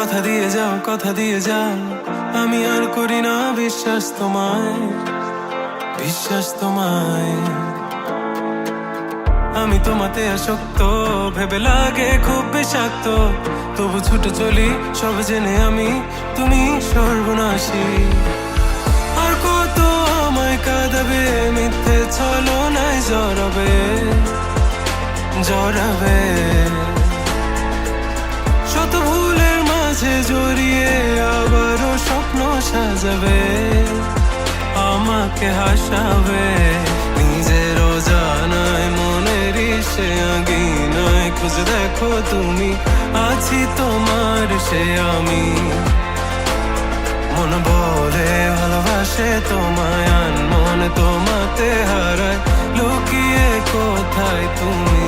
কথা দিয়ে যাও, আমি আর করি না বিশ্বাস তোমায়। আমি তোমাতে আসক্ত, ভেবে লাগে খুব বিষাক্ত, তবু ছুটে চলি সব জেনে আমি তুমি সর্বনাশী। আর কত আমায় কাঁদাবে, মিথ্যে ছলনায় জড়াবে। শত ভুলের মাঝে জড়িয়ে আবারও স্বপ্ন সাজাবে, আমাকে হাসাবে। নিজেরও জানায় মনের সে আঙিনায় খুঁজে দেখো তুমি, আছি তোমার সে আমি। মন বলে ভালোবাসে তোমায়, আনমনে তোমাতে হারায়, লুকিয়ে কোথায় তুমি।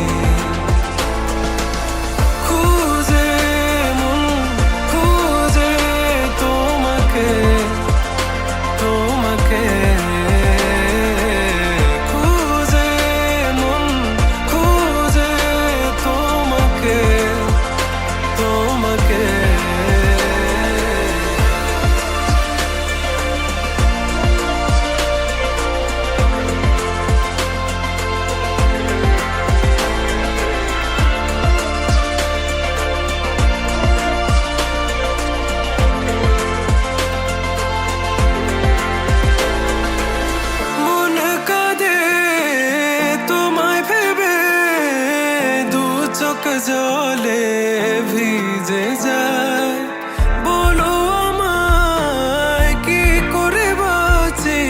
জলে ভিজে যায়, বলো আমায় কি করে বাঁচি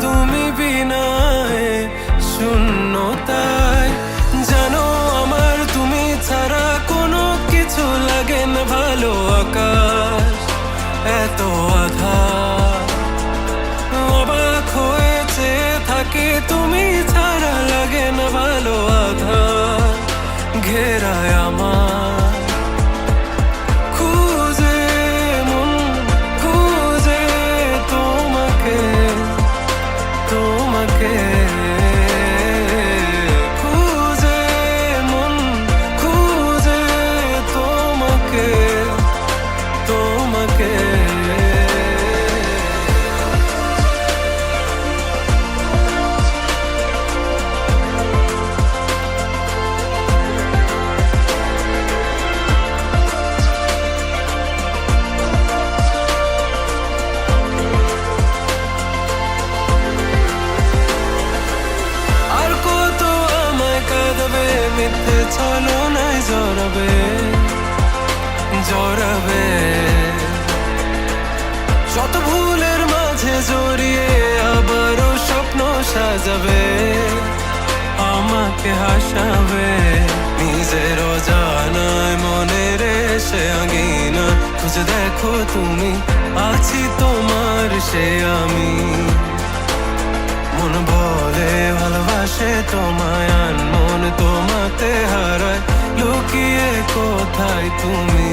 তুমি বিনায় শূন্যতায়। জানো আমার তুমি ছাড়া কোনো কিছু লাগে না ভালো, আকাশ এত আঁধার। অবাক হয়েছে থাকি তুমি ছাড়া, লাগে না ভালো, আধার ঘেরায় আমার। মন খুঁজে তোমাকে মন খুঁজে তোমাকে। মিথ্যে ছলনায় জড়াবে। শত ভুলের মাঝে জড়িয়ে আবারও স্বপ্ন সাজাবে, আমাকে হাসাবে। নিজেরও জানায় মনের সে আঙিনা খুঁজে দেখো তুমি, আছি তোমার সে আমি। মন বলে ভালোবাসে তোমায়, আনমন তোমাতে হারায়, লুকিয়ে কোথায় তুমি।